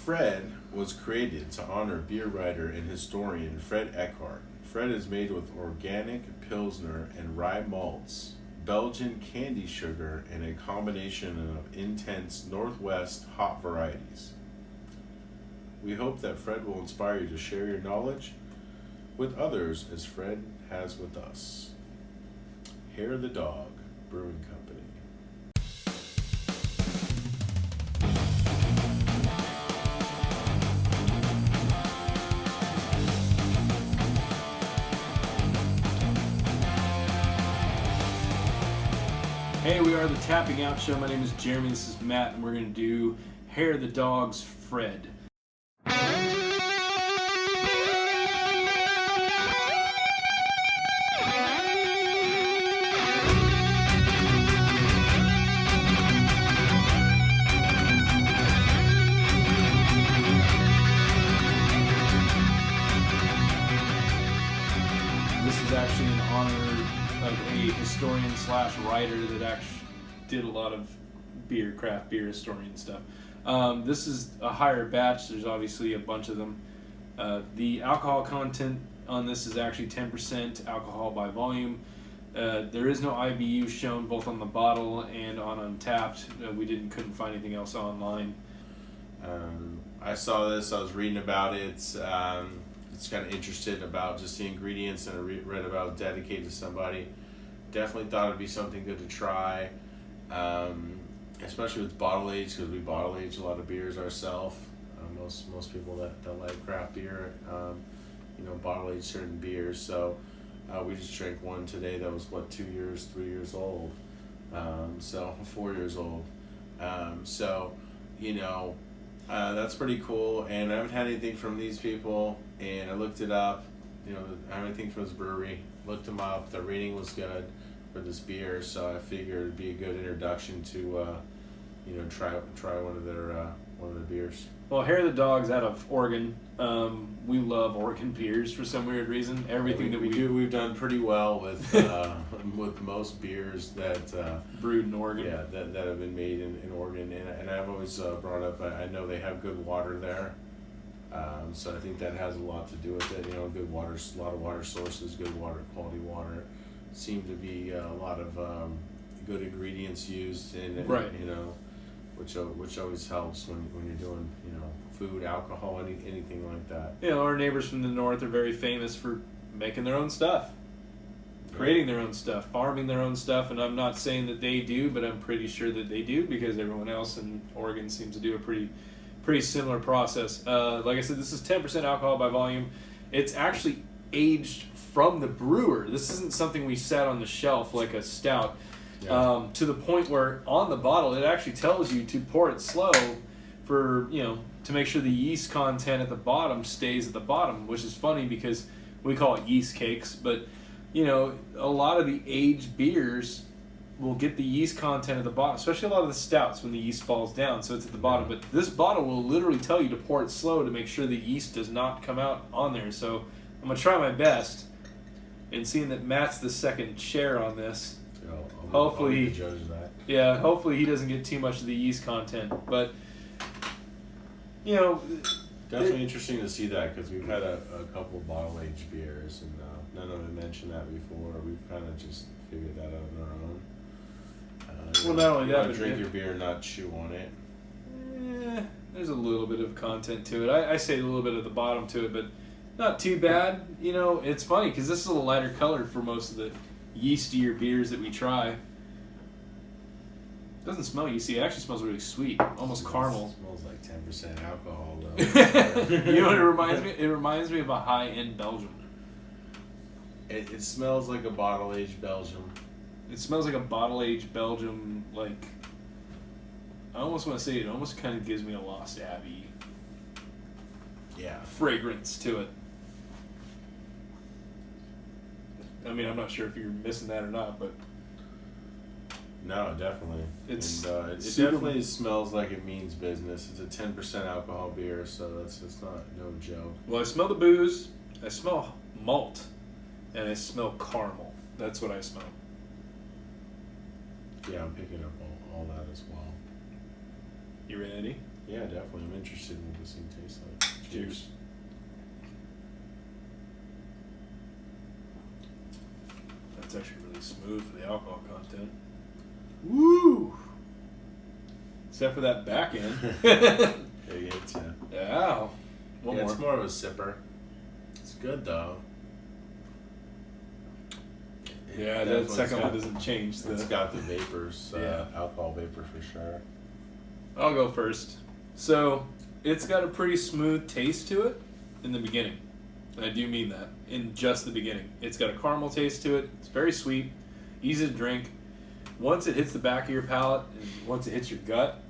Fred was created to honor beer writer and historian Fred Eckhart. Fred is made with organic Pilsner and rye malts, Belgian candy sugar, and a combination of intense Northwest hop varieties. We hope that Fred will inspire you to share your knowledge with others as Fred has with us. Hair the Dog Brewing Company. Hey, we are the Tapping Out Show. My name is Jeremy, this is Matt, and we're going to do Hair the Dog's Fred. This is actually in honor of a historian slash writer that actually did a lot of craft beer historian stuff. This is a higher batch. There's obviously a bunch of them. The alcohol content on this is actually 10% alcohol by volume. There is no IBU shown both on the bottle and on Untappd. We couldn't find anything else online. I saw this. I was reading about it. It's kind of interested about just the ingredients, and I read about it dedicated to somebody. Definitely thought it'd be something good to try, especially with bottle age, because we bottle age a lot of beers ourselves. Most people that like craft beer, bottle age certain beers. So we just drank one today that was 3 years old, so 4 years old. That's pretty cool. And I haven't had anything from these people, and I looked it up. I haven't anything from this brewery. Looked them up. The rating was good for this beer, so I figured it'd be a good introduction to, try one of their beers. Well, Hair of the Dog's out of Oregon. We love Oregon beers for some weird reason. Everything that we do, we've done pretty well with with most beers that brewed in Oregon. Yeah, that have been made in Oregon, and I've always brought up. I know they have good water there, so I think that has a lot to do with it. Good water, a lot of water sources, good water, quality water. Seem to be a lot of good ingredients used in it. Right. Which always helps when you're doing food, alcohol, anything like that. Our neighbors from the north are very famous for making their own stuff, creating their own stuff, farming their own stuff, and I'm not saying that they do, but I'm pretty sure that they do, because everyone else in Oregon seems to do a pretty similar process. Like I said, this is 10% alcohol by volume. It's actually aged from the brewer. This isn't something we set on the shelf like a stout. Yeah. To the point where on the bottle it actually tells you to pour it slow for, to make sure the yeast content at the bottom stays at the bottom, which is funny because we call it yeast cakes, but a lot of the aged beers will get the yeast content at the bottom, especially a lot of the stouts when the yeast falls down, so it's at the bottom. But this bottle will literally tell you to pour it slow to make sure the yeast does not come out on there. So I'm going to try my best, and seeing that Matt's the second chair on this, hopefully he doesn't get too much of the yeast content. But definitely interesting to see that, because we've had a couple bottle aged beers, and none of them mentioned that before. We've kind of just figured that out on our own. Not only that, but drink your beer and not chew on it. There's a little bit of content to it. I say a little bit at the bottom to it, but not too bad. It's funny because this is a little lighter colored for most of the yeastier beers that we try. It doesn't smell yeasty. It actually smells really sweet, almost caramel. It smells like 10% alcohol though. You know what it reminds me? It reminds me of a high-end Belgium. It smells like a bottle-aged Belgium. It smells like a bottle-aged Belgium, like, I almost want to say it almost kind of gives me a Lost Abbey fragrance to it. I mean, I'm not sure if you're missing that or not, but no, definitely. It super, definitely smells like it means business. It's a 10% alcohol beer, so it's not no joke. Well, I smell the booze, I smell malt, and I smell caramel. That's what I smell. Yeah, I'm picking up all that as well. You ready? Yeah, definitely. I'm interested in what this thing tastes like. Cheers. That's actually really smooth for the alcohol content. Woo! Except for that back end. Hey, it's Wow. One yeah, more. it's more of a sipper. It's good though. It Yeah, that definitely second one got- doesn't change. It's got the vapors, Yeah. alcohol vapor for sure. I'll go first. So, it's got a pretty smooth taste to it in the beginning. And I do mean that. In just the beginning. It's got a caramel taste to it. It's very sweet. Easy to drink. Once it hits the back of your palate, and once it hits your gut,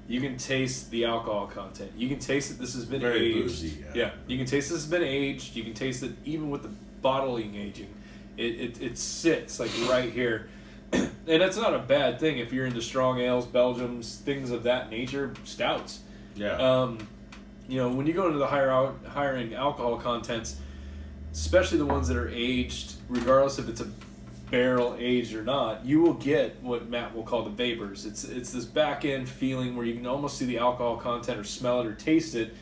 you can taste the alcohol content. You can taste that this has been Very aged. boozy, Yeah, you can taste this has been aged. You can taste it even with the bottling aging. It sits like right here. And that's not a bad thing if you're into strong ales, Belgiums, things of that nature, stouts. Yeah. When you go into the higher end alcohol contents, especially the ones that are aged, regardless if it's a barrel aged or not, you will get what Matt will call the vapors. It's this back end feeling where you can almost see the alcohol content or smell it or taste it,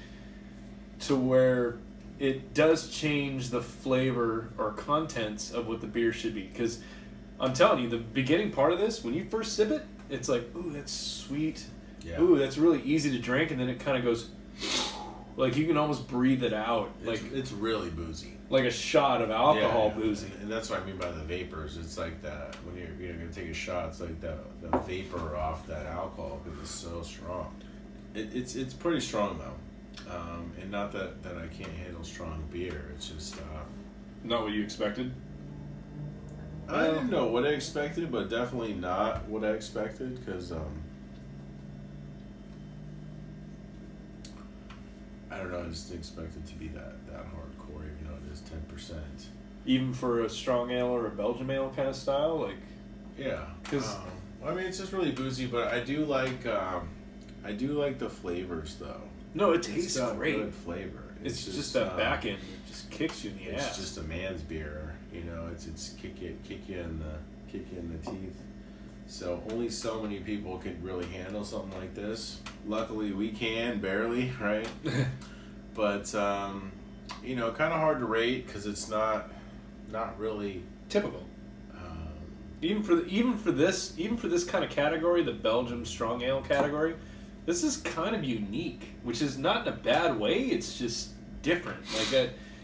to where it does change the flavor or contents of what the beer should be. Because I'm telling you, the beginning part of this, when you first sip it, it's like, ooh, that's sweet. Yeah. Ooh, that's really easy to drink, and then it kind of goes, like you can almost breathe it out, It's really boozy. like a shot of alcohol Yeah, boozy. and that's what I mean by the vapors. It's like that when you're gonna take a shot. It's like the vapor off that alcohol because it's so strong. It's pretty strong though, and not that I can't handle strong beer. It's just Not what you expected. I didn't know what I expected, but definitely not what I expected because I don't know. I just didn't expect it to be that hardcore, even though it is 10%. Even for a strong ale or a Belgian ale kind of style, like Yeah, 'Cause- I mean it's just really boozy, but I do like the flavors though. no, it It's tastes got great. good flavor. It's just that back end that just kicks you in the It's ass. just a man's beer, you know. It's kick you in the teeth. So only so many people could really handle something like this. Luckily, we can barely, right? But kind of hard to rate because it's not really. Typical. Um, Even for this kind of category, the Belgium strong ale category, this is kind of unique, which is not in a bad way. It's just different.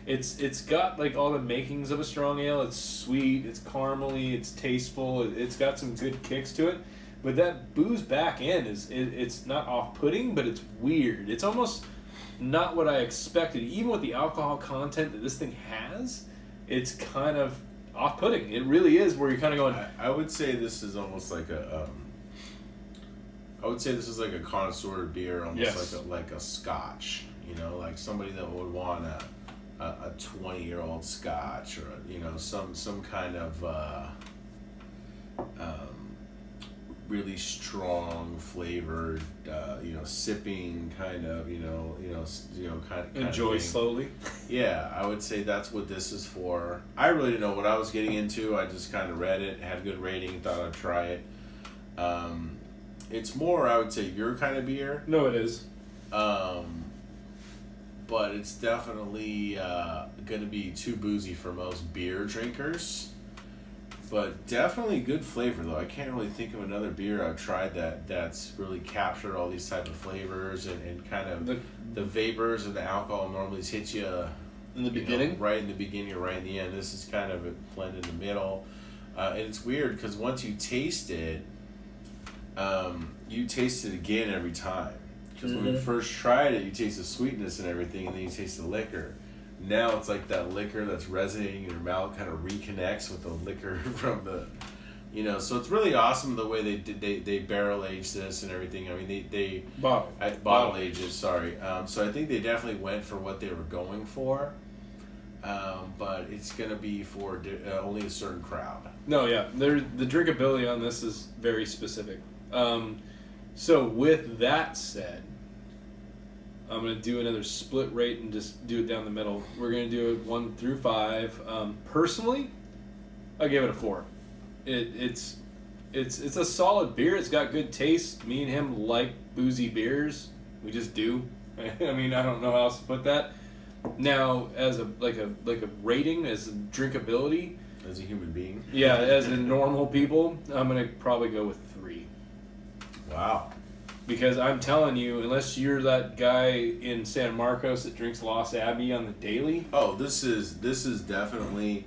It's got like all the makings of a strong ale. It's sweet, it's caramely, it's tasteful. It's got some good kicks to it. But that booze back end it's not off-putting, but it's weird. It's almost not what I expected. Even with the alcohol content that this thing has, it's kind of off-putting. It really is, where you're kind of going. I would say this is almost like a. I would say this is like a connoisseur beer, almost Yes. like a Scotch. You know, like somebody that would want a 20-year-old Scotch, or some kind of really strong flavored, sipping kind of, kind of Enjoy thing. slowly. Yeah, I would say that's what this is for. I really didn't know what I was getting into. I just kind of read it, had a good rating, thought I'd try it. It's more, I would say, your kind of beer. No, it is. But it's definitely going to be too boozy for most beer drinkers. But definitely good flavor, though. I can't really think of another beer I've tried that's really captured all these type of flavors and kind of the vapors and the alcohol normally hit you In the beginning? right in the beginning or right in the end. This is kind of a blend in the middle. And it's weird because once you taste it, you taste it again every time. Because when we first tried it, you taste the sweetness and everything, and then you taste the liquor. Now it's like that liquor that's resonating in your mouth kind of reconnects with the liquor from the, So it's really awesome the way they barrel age this and everything. I mean they bottle age it. Sorry. So I think they definitely went for what they were going for. But it's gonna be for only a certain crowd. No, yeah. The drinkability on this is very specific. So with that said, I'm going to do another split rate and just do it down the middle. We're going to do it 1 through 5. Personally, I give it a 4. It's a solid beer. It's got good taste. Me and him like boozy beers. We just do. I mean, I don't know how else to put that. Now, as a rating, as a drinkability, As a human being. yeah, as in normal people, I'm gonna probably go with 3. Wow. Because I'm telling you, unless you're that guy in San Marcos that drinks Lost Abbey on the daily, Oh, this is definitely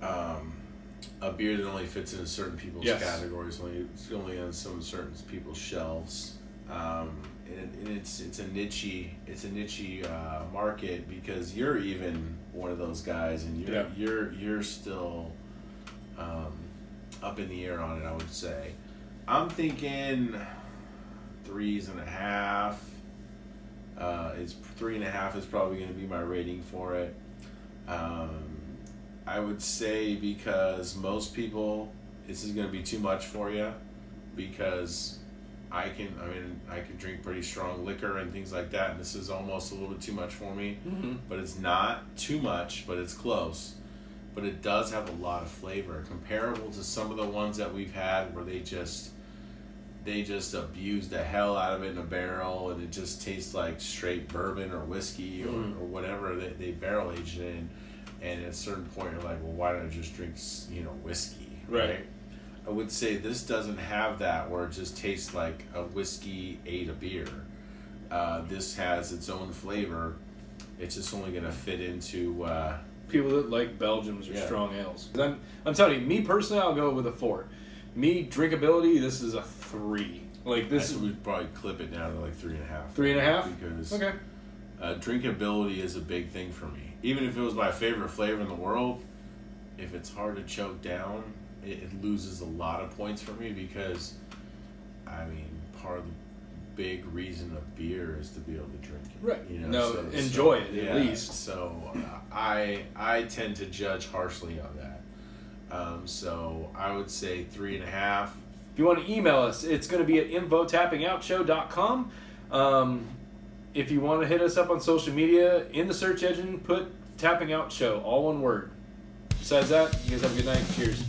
a beer that only fits into certain people's Yes. categories. It's only on some certain people's shelves, and it's a niche market because you're even one of those guys, and you're still up in the air on it. I would say. I'm thinking 3.5. It's 3.5 is probably going to be my rating for it. I would say because most people, this is going to be too much for you, because I can drink pretty strong liquor and things like that, and this is almost a little bit too much for me. mm-hmm. But it's not too much, but it's close. But it does have a lot of flavor, comparable to some of the ones that we've had where they just abuse the hell out of it in a barrel, and it just tastes like straight bourbon or whiskey or whatever they barrel aged it in. And at a certain point, you're like, well, why don't I just drink, whiskey? Right. I would say this doesn't have that, where it just tastes like a whiskey ate a beer. This has its own flavor. It's just only going to fit into... people that like Belgians or strong ales. I'm telling you, me personally, I'll go with a 4. Me, drinkability, this is a 3. Like this, we'd probably clip it down to like 3.5. 3.5? Because okay. Drinkability is a big thing for me. Even if it was my favorite flavor in the world, if it's hard to choke down, it loses a lot of points for me, because, I mean, part of the big reason of beer is to be able to drink it. Right. Enjoy it at least. So I tend to judge harshly on that. So I would say 3.5. If you want to email us, it's going to be at infotappingoutshow.com. If you want to hit us up on social media, in the search engine, put Tapping Out Show, all one word. Besides that, you guys have a good night. Cheers.